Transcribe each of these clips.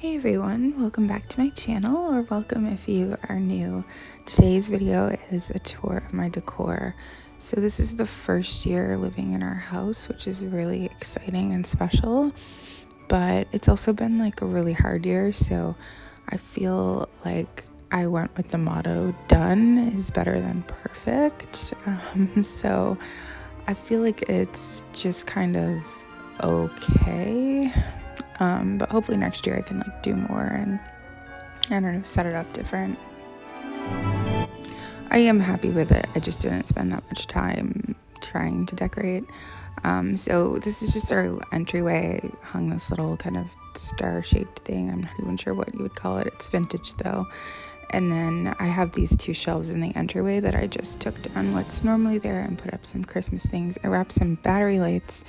Hey everyone, welcome back to my channel, or welcome if you are new. Today's video is a tour of my decor. So this is the first year living in our house, which is really exciting and special, but it's also been like a really hard year, so I feel like I went with the motto, done is better than perfect. So I feel like it's just kind of okay. But hopefully next year I can like do more and I don't know, set it up different. I am happy with it. I just didn't spend that much time trying to decorate. So this is just our entryway. I hung this little kind of star-shaped thing. I'm not even sure what you would call it. It's vintage though. And then I have these two shelves in the entryway that I just took down what's normally there and put up some Christmas things. I wrapped some battery lights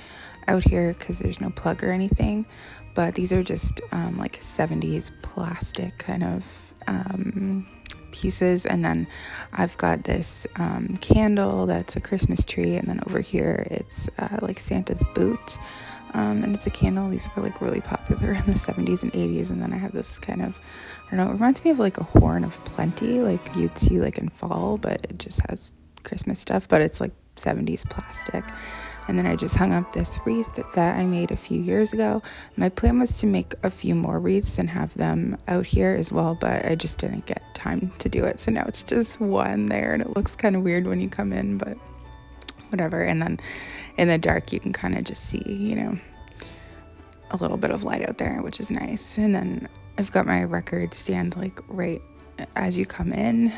out here because there's no plug or anything, but these are just like 70s plastic kind of pieces. And then I've got this candle that's a Christmas tree, and then over here it's like Santa's boot, and it's a candle. These were like really popular in the 70s and 80s. And then I have this kind of, I don't know, it reminds me of like a horn of plenty, like you'd see like in fall, but it just has Christmas stuff, but it's like 70s plastic. And then I just hung up this wreath that I made a few years ago. My plan was to make a few more wreaths and have them out here as well, but I just didn't get time to do it. So now it's just one there, and it looks kind of weird when you come in, but whatever. And then in the dark, you can kind of just see, you know, a little bit of light out there, which is nice. And then I've got my record stand like right as you come in.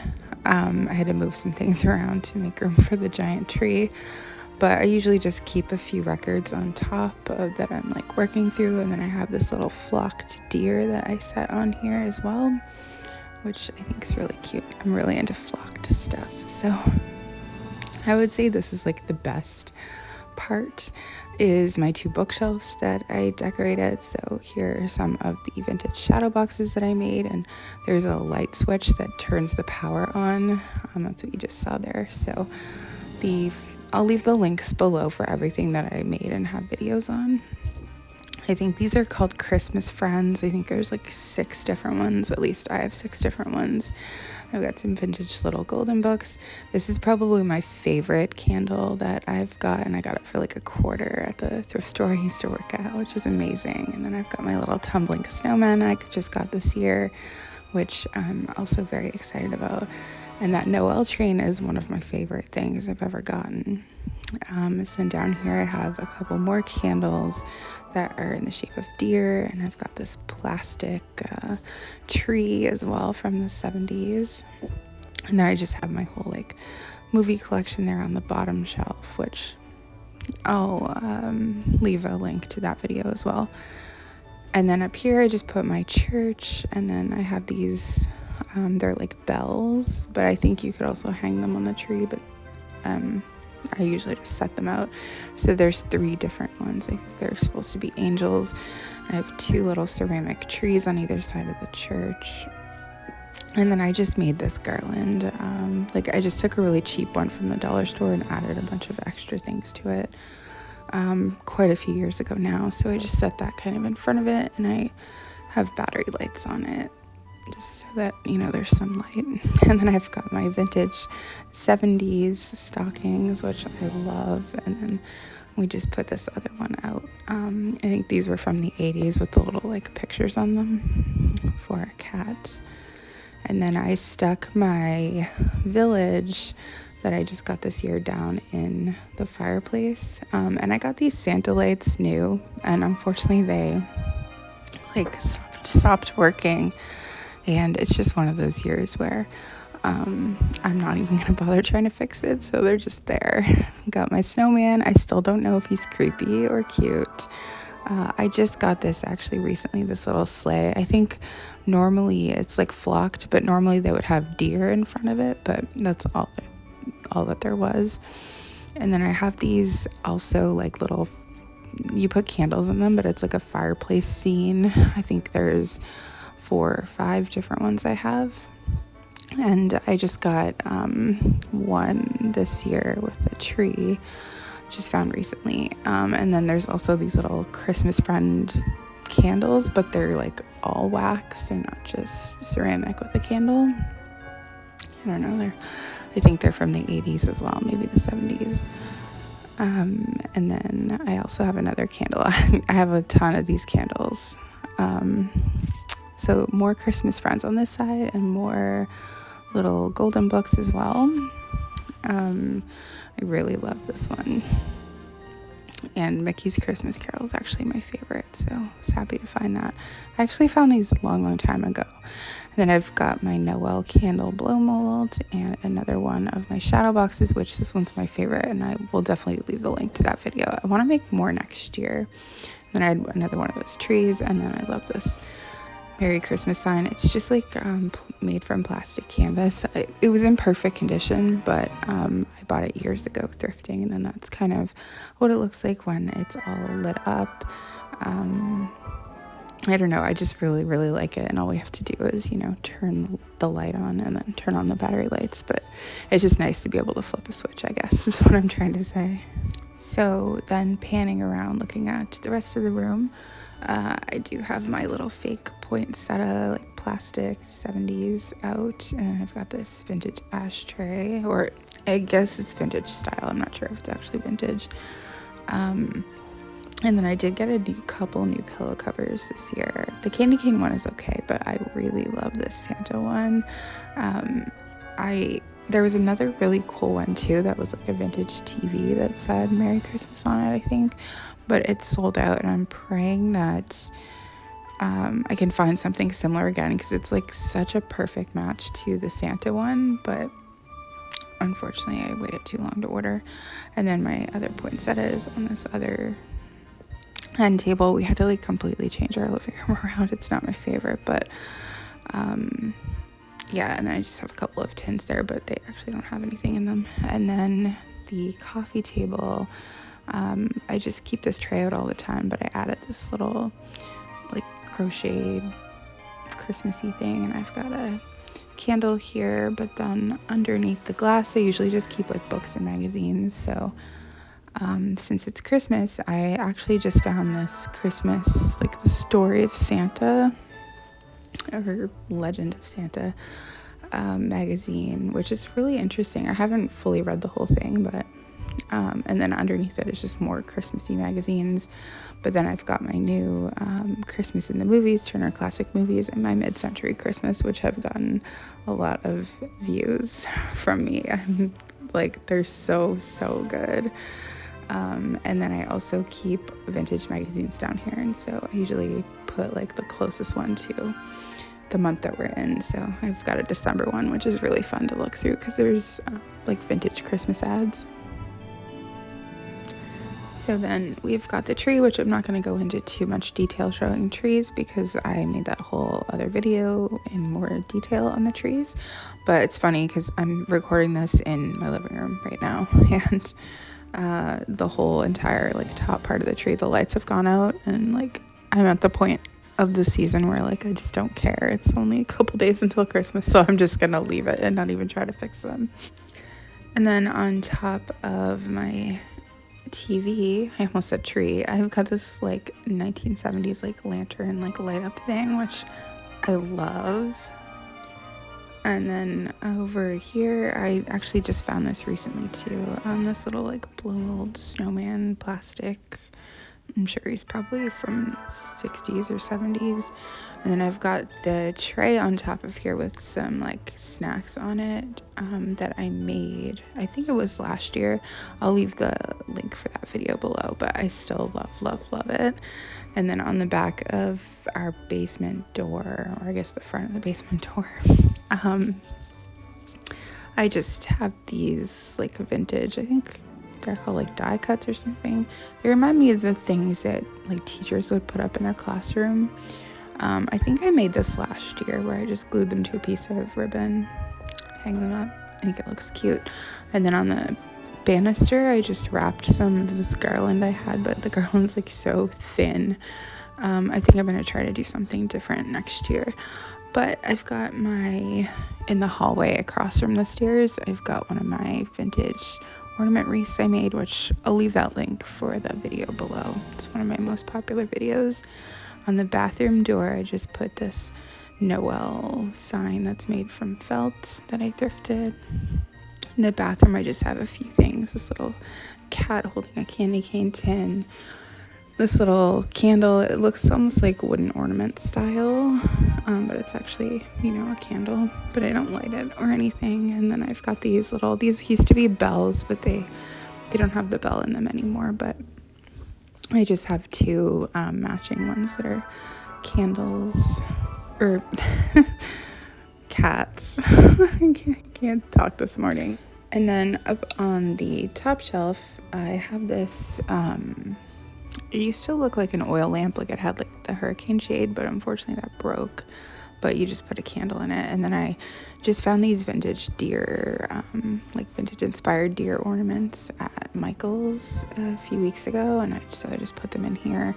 I had to move some things around to make room for the giant tree. But I usually just keep a few records on top of that I'm like working through. And then I have this little flocked deer that I set on here as well, which I think is really cute. I'm really into flocked stuff. So I would say this is like the best part is my two bookshelves that I decorated. So here are some of the vintage shadow boxes that I made, and there's a light switch that turns the power on. That's what you just saw there. So I'll leave the links below for everything that I made and have videos on. I think these are called Christmas Friends. I think there's like 6 different ones. At least I have 6 different ones. I've got some vintage little golden books. This is probably my favorite candle that I've got, and I got it for like $1 at the thrift store I used to work at, which is amazing. And then I've got my little tumbling snowman I just got this year, which I'm also very excited about. And that Noel train is one of my favorite things I've ever gotten. So down here I have a couple more candles that are in the shape of deer, and I've got this plastic tree as well from the 70s. And then I just have my whole like movie collection there on the bottom shelf, which I'll leave a link to that video as well. And then up here I just put my church, and then I have these they're like bells, but I think you could also hang them on the tree, but I usually just set them out. So there's 3 different ones. I think they're supposed to be angels. I have 2 little ceramic trees on either side of the church. And then I just made this garland. Like I just took a really cheap one from the dollar store and added a bunch of extra things to it quite a few years ago now. So I just set that kind of in front of it, and I have battery lights on it, just so that, you know, there's some light. And then I've got my vintage 70s stockings, which I love. And then we just put this other one out. I think these were from the 80s with the little like pictures on them for a cat. And then I stuck my village that I just got this year down in the fireplace. And I got these Santa lights new, and unfortunately they like stopped working. And it's just one of those years where I'm not even going to bother trying to fix it. So they're just there. Got my snowman. I still don't know if he's creepy or cute. I just got this actually recently, this little sleigh. I think normally it's like flocked, but normally they would have deer in front of it. But that's all that there was. And then I have these also like little, you put candles in them, but it's like a fireplace scene. I think there's 4 or 5 different ones I have, and I just got one this year with a tree, just found recently. And then there's also these little Christmas friend candles, but they're like all wax. They're not just ceramic with a candle. I don't know. I think they're from the 80s as well, maybe the 70s. And then I also have another candle. I have a ton of these candles. So more Christmas friends on this side and more little golden books as well. I really love this one. And Mickey's Christmas Carol is actually my favorite, so I was happy to find that. I actually found these a long time ago. And then I've got my Noel candle blow mold and another one of my shadow boxes, which this one's my favorite, and I will definitely leave the link to that video. I want to make more next year. And then I had another one of those trees, and then I love this Merry Christmas sign. It's just like made from plastic canvas. It was in perfect condition, but I bought it years ago thrifting, and then that's kind of what it looks like when it's all lit up. I don't know, I just really like it, and all we have to do is, you know, turn the light on and then turn on the battery lights. But it's just nice to be able to flip a switch, I guess, is what I'm trying to say. So then panning around looking at the rest of the room, I do have my little fake poinsettia, like plastic 70s out, and I've got this vintage ashtray, or I guess it's vintage style. I'm not sure if it's actually vintage. And then I did get a couple new pillow covers this year. The candy cane one is okay, but I really love this Santa one. There was another really cool one too that was like a vintage TV that said Merry Christmas on it, I think, but it's sold out, and I'm praying that I can find something similar again, because it's like such a perfect match to the Santa one, but unfortunately I waited too long to order. And then my other poinsettia is on this other end table. We had to like completely change our living room around. It's not my favorite, but yeah, and then I just have a couple of tins there, but they actually don't have anything in them. And then the coffee table, I just keep this tray out all the time, but I added this little like crocheted Christmassy thing, and I've got a candle here, but then underneath the glass I usually just keep like books and magazines. So since it's Christmas, I actually just found this Christmas, like the story of Santa, or Legend of Santa magazine, which is really interesting. I haven't fully read the whole thing, but and then underneath it is just more Christmassy magazines. But then I've got my new Christmas in the Movies, Turner Classic Movies, and my Mid-Century Christmas, which have gotten a lot of views from me. I'm like, they're so good. And then I also keep vintage magazines down here, and so I usually put like the closest one to the month that we're in. So I've got a December one, which is really fun to look through because there's like vintage Christmas ads. So then we've got the tree, which I'm not going to go into too much detail showing trees because I made that whole other video in more detail on the trees. But it's funny because I'm recording this in my living room right now, and the whole entire like top part of the tree, the lights have gone out, and like I'm at the point of the season where like I just don't care. It's only a couple days until Christmas, so I'm just gonna leave it and not even try to fix them. And then on top of my TV, I almost said tree, I've got this like 1970s like lantern like light up thing, which I love. And then over here, I actually just found this recently too, this little like blow mold snowman plastic. I'm sure he's probably from 60s or 70s. And then I've got the tray on top of here with some like snacks on it that I made, I think it was last year. I'll leave the link for that video below, but I still love it. And then on the back of our basement door, or I guess the front of the basement door, I just have these like vintage, I think they're called like die cuts or something. They remind me of the things that like teachers would put up in their classroom. I think I made this last year where I just glued them to a piece of ribbon, hang them up. I think it looks cute. And then on the banister, I just wrapped some of this garland I had, but the garland's like so thin. I think I'm gonna try to do something different next year. But I've got in the hallway across from the stairs, I've got one of my vintage ornament wreaths I made, which I'll leave that link for the video below. It's one of my most popular videos. on the bathroom door, I just put this Noel sign that's made from felt that I thrifted. In the bathroom, I just have a few things. This little cat holding a candy cane tin. This little candle, it looks almost like wooden ornament style, but it's actually, a candle, but I don't light it or anything. And then I've got these used to be bells, but they don't have the bell in them anymore, but I just have two matching ones that are candles, or cats. I can't talk this morning. And then up on the top shelf, I have this, it used to look like an oil lamp, like it had like the hurricane shade, but unfortunately that broke. But you just put a candle in it. And then I just found these vintage deer, like vintage inspired deer ornaments at Michael's a few weeks ago. And so I just put them in here.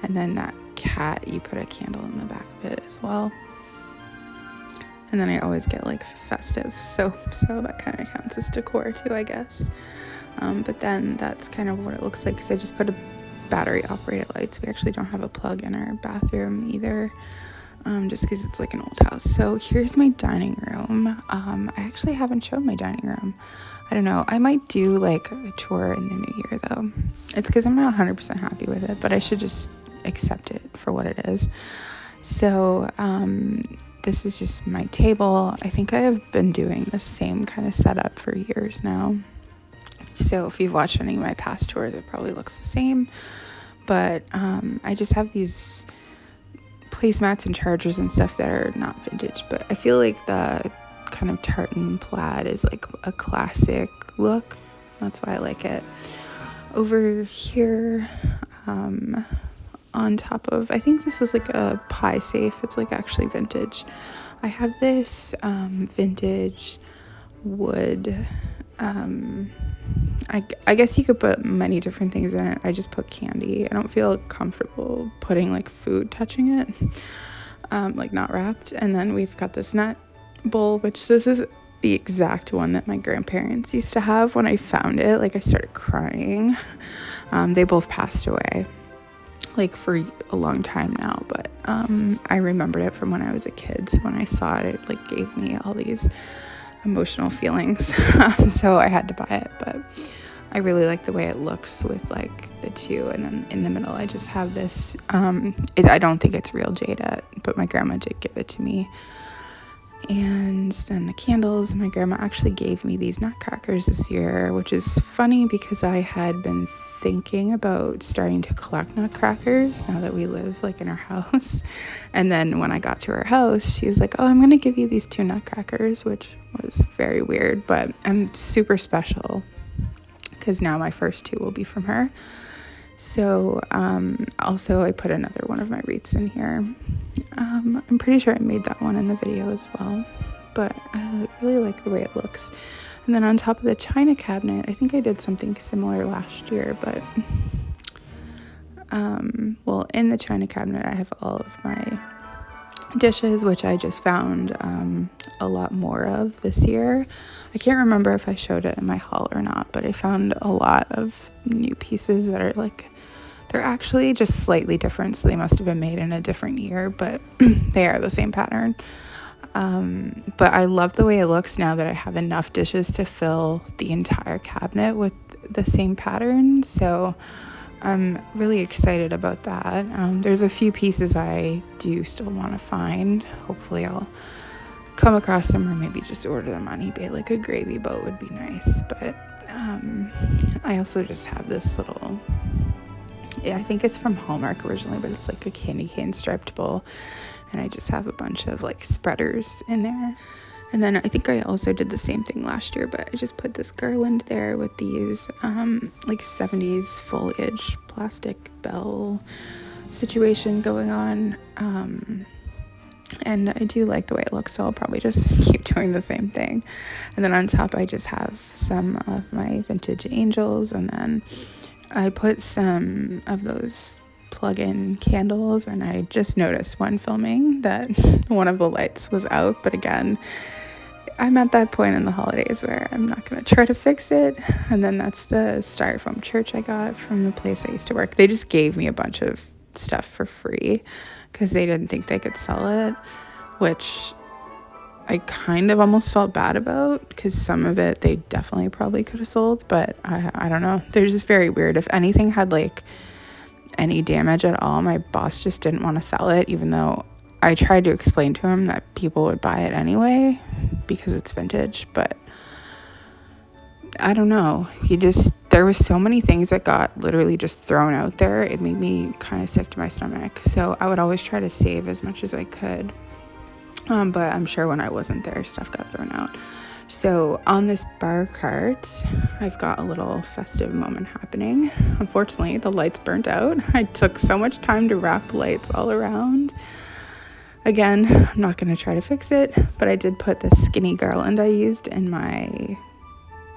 And then that cat, you put a candle in the back of it as well. And then I always get like festive, so that kind of counts as decor too, I guess. But then that's kind of what it looks like, because I just put a battery operated lights. We actually don't have a plug in our bathroom either, just because it's like an old house. So here's my dining room. I actually haven't shown my dining room. I don't know, I might do like a tour in the new year though. It's because I'm not 100% happy with it, but I should just accept it for what it is. So this is just my table. I think I have been doing the same kind of setup for years now. So if you've watched any of my past tours, it probably looks the same. But I just have these placemats and chargers and stuff that are not vintage. But I feel like the kind of tartan plaid is like a classic look. That's why I like it. Over here, on top of, I think this is like a pie safe. It's like actually vintage. I have this vintage wood. I guess you could put many different things in it. I just put candy. I don't feel comfortable putting like food touching it, like not wrapped. And then we've got this nut bowl, which this is the exact one that my grandparents used to have. When I found it, like I started crying. They both passed away like for a long time now, but I remembered it from when I was a kid. So when I saw it, it like gave me all these emotional feelings. So I had to buy it, but I really like the way it looks with like the two, and then in the middle I just have this I don't think it's real jade, but my grandma did give it to me. And then the candles, my grandma actually gave me these nutcrackers this year, which is funny because I had been thinking about starting to collect nutcrackers now that we live like in our house. And then when I got to her house, she was like, oh, I'm gonna give you these 2 nutcrackers, which was very weird, but I'm super special because now my first 2 will be from her. So also I put another one of my wreaths in here. I'm pretty sure I made that one in the video as well, but I really like the way it looks. And then on top of the china cabinet, I think I did something similar last year, but well, in the china cabinet I have all of my dishes, which I just found a lot more of this year. I can't remember if I showed it in my haul or not, but I found a lot of new pieces that are like, they're actually just slightly different, so they must have been made in a different year, but they are the same pattern. But I love the way it looks now that I have enough dishes to fill the entire cabinet with the same pattern. So I'm really excited about that. There's a few pieces I do still want to find. Hopefully I'll come across them, or maybe just order them on eBay. Like a gravy boat would be nice. But I also just have this little, I think it's from Hallmark originally, but it's like a candy cane striped bowl. And I just have a bunch of like spreaders in there. And then I think I also did the same thing last year, but I just put this garland there with these like 70s foliage plastic bell situation going on. And I do like the way it looks, so I'll probably just keep doing the same thing. And then on top I just have some of my vintage angels, and then I put some of those plug-in candles, and I just noticed when filming that one of the lights was out, but again, I'm at that point in the holidays where I'm not going to try to fix it. And then that's the styrofoam church I got from the place I used to work. They just gave me a bunch of stuff for free because they didn't think they could sell it, which I kind of almost felt bad about because some of it they definitely probably could have sold, but I don't know. They're just very weird. If anything had like any damage at all, my boss just didn't want to sell it, even though I tried to explain to him that people would buy it anyway because it's vintage. But I don't know. There was so many things that got literally just thrown out there. It made me kind of sick to my stomach. So I would always try to save as much as I could. But I'm sure when I wasn't there, stuff got thrown out. So on this bar cart, I've got a little festive moment happening. Unfortunately, the lights burnt out. I took so much time to wrap lights all around. Again, I'm not going to try to fix it, but I did put the skinny garland I used in my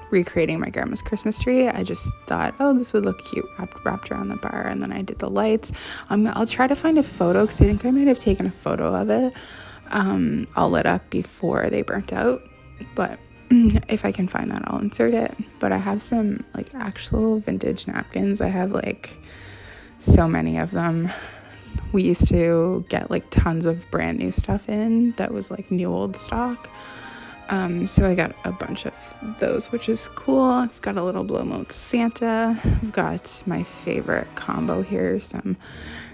recreating my grandma's Christmas tree. I just thought, oh, this would look cute wrapped around the bar, and then I did the lights. I'll try to find a photo because I think I might have taken a photo of it all lit up before they burnt out, but if I can find that, I'll insert it. But I have some like actual vintage napkins. I have like so many of them. We used to get like tons of brand new stuff in that was like new old stock. So I got a bunch of those, which is cool. I've got a little blow mold Santa. I've got my favorite combo here, some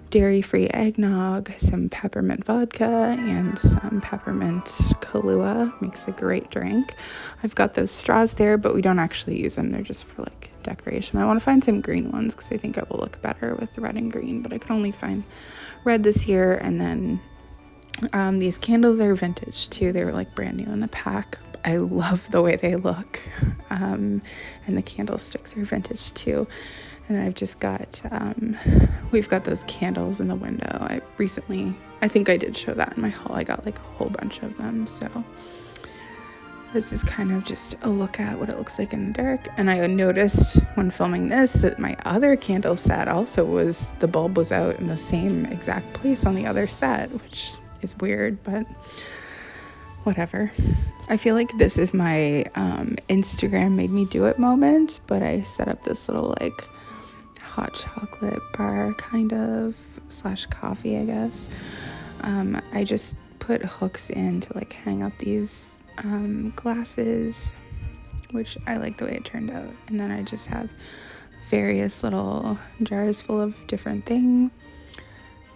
dairy-free eggnog, some peppermint vodka, and some peppermint Kahlua. Makes a great drink. I've got those straws there, but we don't actually use them. They're just for like decoration. I want to find some green ones because I think it will look better with red and green, but I could only find red this year. And then these candles are vintage too. They were like brand new in the pack. I love the way they look. And the candlesticks are vintage too. And then I've just got, we've got those candles in the window. I think I did show that in my haul. I got like a whole bunch of them. So this is kind of just a look at what it looks like in the dark. And I noticed when filming this that my other candle set also the bulb was out in the same exact place on the other set, which is weird, but whatever. I feel like this is my Instagram made me do it moment, but I set up this little like hot chocolate bar kind of / coffee, I guess. I just put hooks in to like hang up these glasses, which I like the way it turned out. And then I just have various little jars full of different things.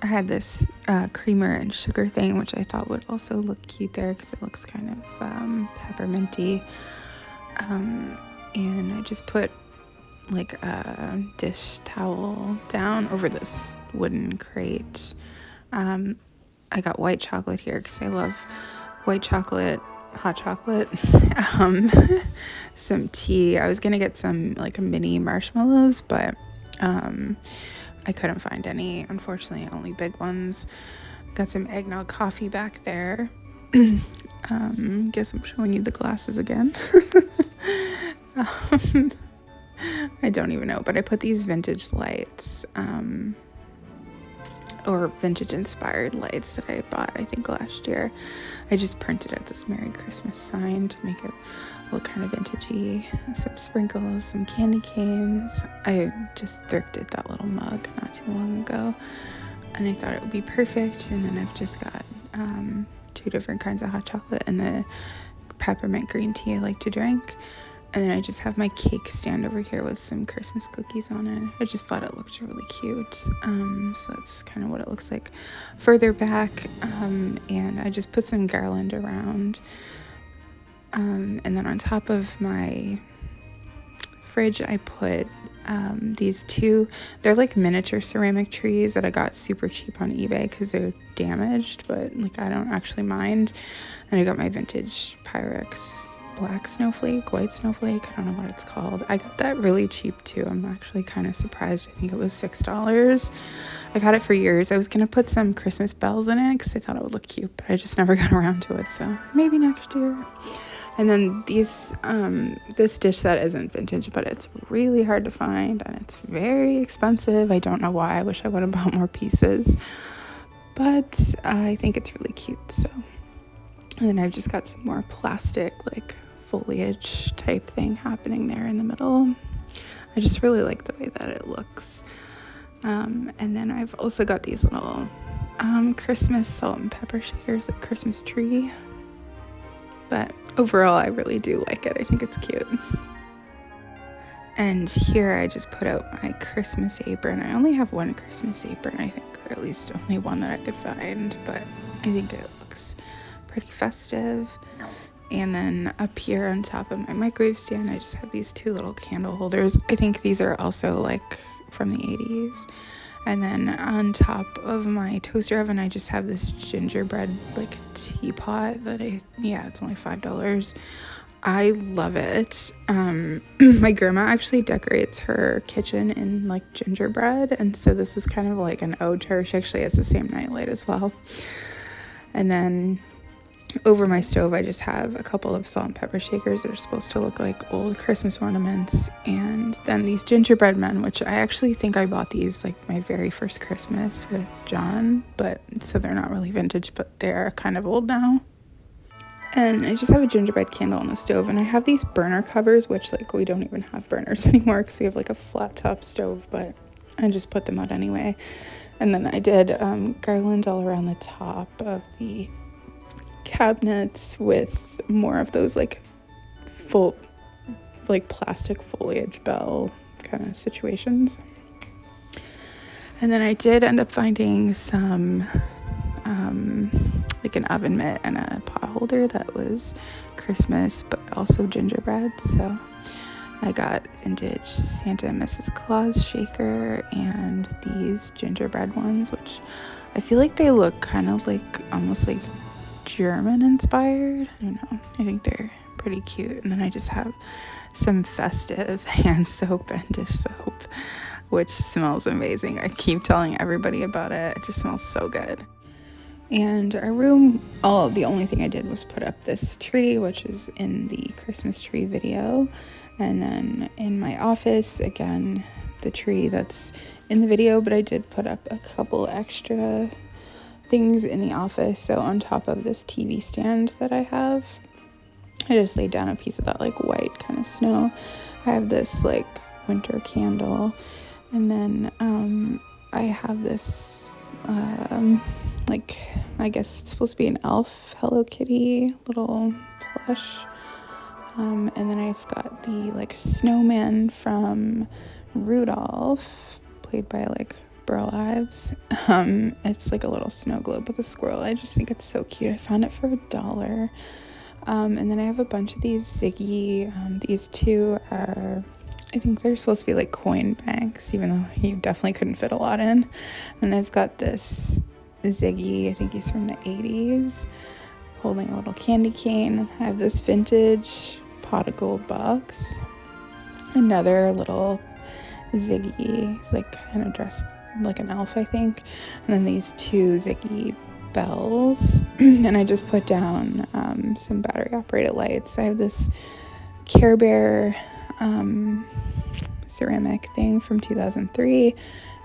I had this creamer and sugar thing, which I thought would also look cute there because it looks kind of pepperminty. And I just put like a dish towel down over this wooden crate. I got white chocolate here because I love white chocolate, hot chocolate, some tea. I was gonna get some like mini marshmallows, but I couldn't find any, unfortunately, only big ones. Got some eggnog coffee back there. Guess I'm showing you the glasses again. I don't even know, but I put these vintage lights, or vintage inspired lights that I bought, I think last year. I just printed out this Merry Christmas sign to make it look kind of vintagey. Some sprinkles, some candy canes. I just thrifted that little mug not too long ago, and I thought it would be perfect. And then I've just got 2 different kinds of hot chocolate and the peppermint green tea I like to drink. And then I just have my cake stand over here with some Christmas cookies on it. I just thought it looked really cute. So that's kind of what it looks like further back. And I just put some garland around. And then on top of my fridge, I put these 2, they're like miniature ceramic trees that I got super cheap on eBay because they're damaged, but like I don't actually mind. And I got my vintage Pyrex black snowflake, white snowflake, I don't know what it's called. I got that really cheap too. I'm actually kind of surprised. I think it was $6. I've had it for years. I was gonna put some Christmas bells in it because I thought it would look cute, but I just never got around to it, so maybe next year. And then these this dish set isn't vintage, but it's really hard to find and it's very expensive. I don't know why. I wish I would have bought more pieces, but I think it's really cute. So, and then I've just got some more plastic like foliage type thing happening there in the middle. I just really like the way that it looks. And then I've also got these little Christmas salt and pepper shakers, like Christmas tree. But overall, I really do like it. I think it's cute. And here I just put out my Christmas apron. I only have one Christmas apron, I think, or at least only one that I could find, but I think it looks pretty festive. And then up here on top of my microwave stand, I just have these two little candle holders. I think these are also like from the 80s. And then on top of my toaster oven, I just have this gingerbread like teapot that it's only $5. I love it. My grandma actually decorates her kitchen in like gingerbread, and so this is kind of like an ode to her. She actually has the same nightlight as well. And then over my stove, I just have a couple of salt and pepper shakers that are supposed to look like old Christmas ornaments, and then these gingerbread men, which I actually think I bought these like my very first Christmas with John, but so they're not really vintage, but they're kind of old now. And I just have a gingerbread candle on the stove, and I have these burner covers, which like we don't even have burners anymore because we have like a flat top stove, but I just put them out anyway. And then I did garland all around the top of the cabinets with more of those like full like plastic foliage bell kind of situations. And then I did end up finding some like an oven mitt and a pot holder that was Christmas but also gingerbread. So I got vintage Santa and Mrs. Claus shaker and these gingerbread ones, which I feel like they look kind of like almost like German inspired. I don't know, I think they're pretty cute. And then I just have some festive hand soap and dish soap, which smells amazing. I keep telling everybody about it. It just smells so good. And our room, the only thing I did was put up this tree, which is in the Christmas tree video. And then in my office, again, the tree that's in the video, but I did put up a couple extra things in the office. So on top of this TV stand that I have, I just laid down a piece of that like white kind of snow. I have this like winter candle, and then I have this like, I guess it's supposed to be an elf Hello Kitty little plush, and then I've got the like snowman from Rudolph, played by like Burl Ives. It's like a little snow globe with a squirrel. I just think it's so cute. I found it for $1. And then I have a bunch of these Ziggy. These two are, I think they're supposed to be like coin banks, even though you definitely couldn't fit a lot in. And I've got this Ziggy, I think he's from the 80s, holding a little candy cane. I have this vintage pot of gold box. Another little Ziggy, he's like kind of dressed like an elf, I think. And then these two Ziggy bells. And I just put down some battery operated lights. I have this Care Bear ceramic thing from 2003,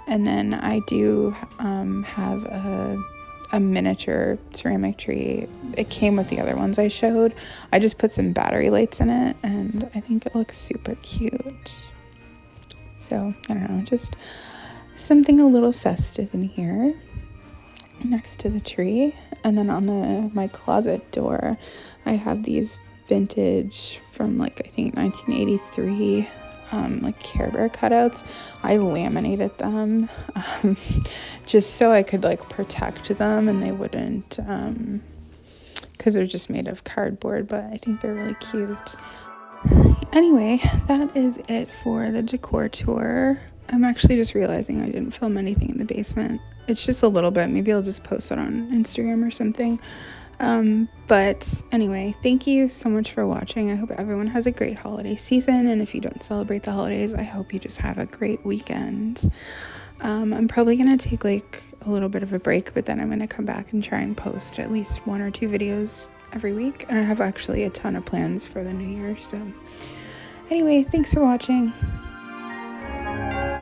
and then I do have a miniature ceramic tree. It came with the other ones I showed. I just put some battery lights in it, and I think it looks super cute. So I don't know, just something a little festive in here next to the tree. And then on my closet door, I have these vintage from like I think 1983 like Care Bear cutouts. I laminated them just so I could like protect them and they wouldn't, because they're just made of cardboard, but I think they're really cute. Anyway, that is it for the decor tour. I'm actually just realizing I didn't film anything in the basement. It's just a little bit. Maybe I'll just post it on Instagram or something. But anyway, thank you so much for watching. I hope everyone has a great holiday season, and if you don't celebrate the holidays, I hope you just have a great weekend. I'm probably gonna take like a little bit of a break, but then I'm gonna come back and try and post at least 1 or 2 videos every week, and I have actually a ton of plans for the new year. So anyway, thanks for watching.